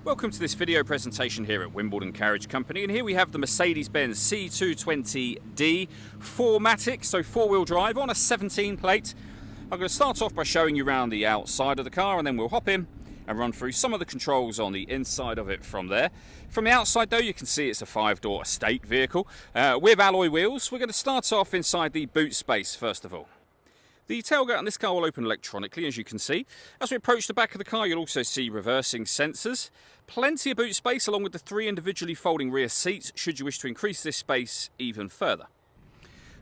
Welcome to this video presentation here at Wimbledon Carriage Company, and here we have the Mercedes-Benz C220d 4MATIC, so four-wheel drive on a 17 plate. I'm going to start off by showing you around the outside of the car, and then we'll hop in and run through some of the controls on the inside of it from there. From the outside though, you can see it's a 5-door estate vehicle with alloy wheels. We're going to start off inside the boot space first of all. The tailgate on this car will open electronically, as you can see. As we approach the back of the car, you'll also see reversing sensors. Plenty of boot space along with the 3 individually folding rear seats, should you wish to increase this space even further.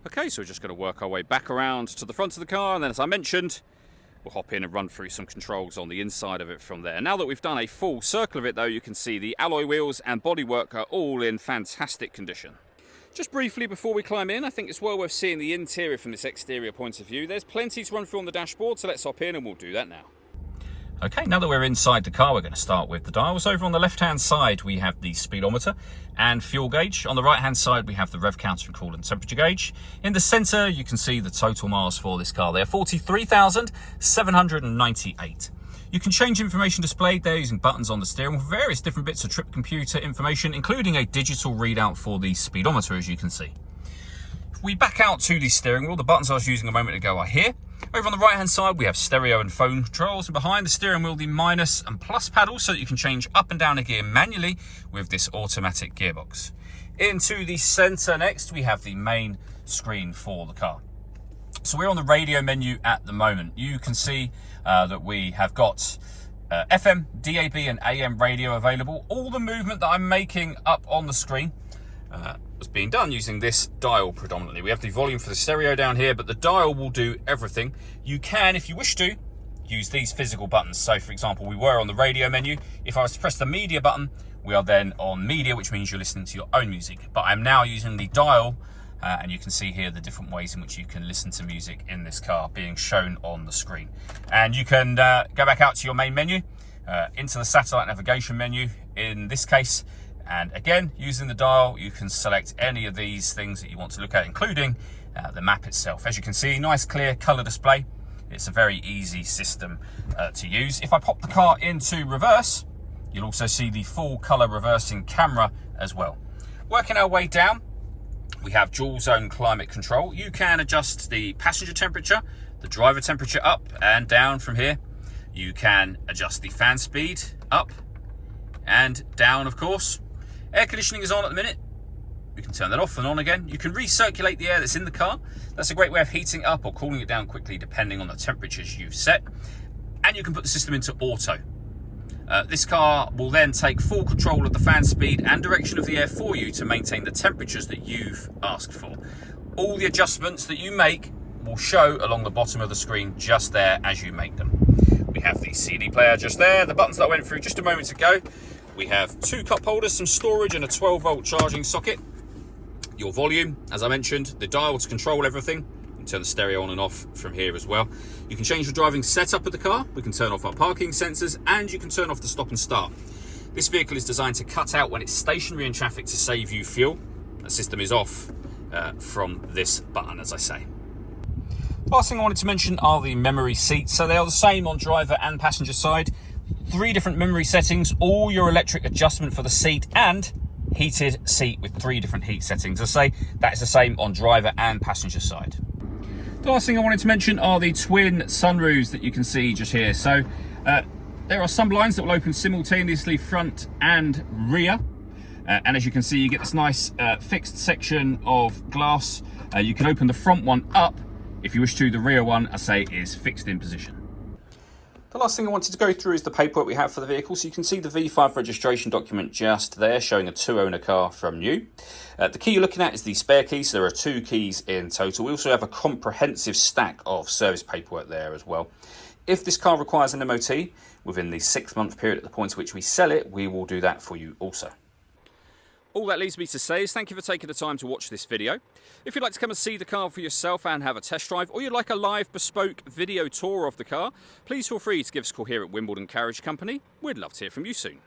Okay, so we're just going to work our way back around to the front of the car, and then as I mentioned, we'll hop in and run through some controls on the inside of it from there. Now that we've done a full circle of it though, you can see the alloy wheels and bodywork are all in fantastic condition. Just briefly before we climb in, I think it's well worth seeing the interior from this exterior point of view. There's plenty to run through on the dashboard, so let's hop in and we'll do that now. Okay, now that we're inside the car, we're going to start with the dials. Over on the left-hand side, we have the speedometer and fuel gauge. On the right-hand side, we have the rev counter and coolant temperature gauge. In the centre, you can see the total miles for this car there, 43,798. You can change information displayed there using buttons on the steering wheel, various different bits of trip computer information, including a digital readout for the speedometer, as you can see. If we back out to the steering wheel, the buttons I was using a moment ago are here. Over on the right hand side, we have stereo and phone controls, and behind the steering wheel, the minus and plus paddles, so that you can change up and down a gear manually with this automatic gearbox. Into the centre next, we have the main screen for the car. So we're on the radio menu at the moment. You can see that we have got FM, DAB and AM radio available. All the movement that I'm making up on the screen was being done using this dial predominantly. We have the volume for the stereo down here, but the dial will do everything. You can, if you wish to, use these physical buttons. So for example, we were on the radio menu. If I was to press the media button, we are then on media, which means you're listening to your own music. But I'm now using the dial, and you can see here the different ways in which you can listen to music in this car being shown on the screen. And you can go back out to your main menu, into the satellite navigation menu in this case. And again, using the dial, you can select any of these things that you want to look at, including the map itself. As you can see, nice clear colour display. It's a very easy system to use. If I pop the car into reverse, you'll also see the full colour reversing camera as well. Working our way down, we have dual zone climate control. You can adjust the passenger temperature, the driver temperature up and down from here. You can adjust the fan speed up and down, of course. Air conditioning is on at the minute. You can turn that off and on again. You can recirculate the air that's in the car. That's a great way of heating up or cooling it down quickly depending on the temperatures you've set. And you can put the system into auto. This car will then take full control of the fan speed and direction of the air for you to maintain the temperatures that you've asked for. All the adjustments that you make will show along the bottom of the screen just there as you make them. We have the CD player just there, the buttons that I went through just a moment ago. We have 2 cup holders, some storage and a 12-volt charging socket. Your volume, as I mentioned, the dial to control everything. Turn the stereo on and off from here as well. You can change the driving setup of the car. We can turn off our parking sensors, and you can turn off the stop and start. This vehicle is designed to cut out when it's stationary in traffic to save you fuel. The system is off from this button, as I say. Last thing I wanted to mention are the memory seats. So they are the same on driver and passenger side. 3 different memory settings, all your electric adjustment for the seat, and heated seat with 3 different heat settings. As I say, that is the same on driver and passenger side. The last thing I wanted to mention are the twin sunroofs that you can see just here. So there are some blinds that will open simultaneously front and rear. And as you can see, you get this nice fixed section of glass. You can open the front one up if you wish to. The rear one, I say, is fixed in position. The last thing I wanted to go through is the paperwork we have for the vehicle. So you can see the V5 registration document just there, showing a 2-owner car from new. The key you're looking at is the spare key, so there are 2 keys in total. We also have a comprehensive stack of service paperwork there as well. If this car requires an MOT within the 6-month period at the point at which we sell it, we will do that for you also. All that leaves me to say is thank you for taking the time to watch this video. If you'd like to come and see the car for yourself and have a test drive, or you'd like a live bespoke video tour of the car, please feel free to give us a call here at Wimbledon Carriage Company. We'd love to hear from you soon.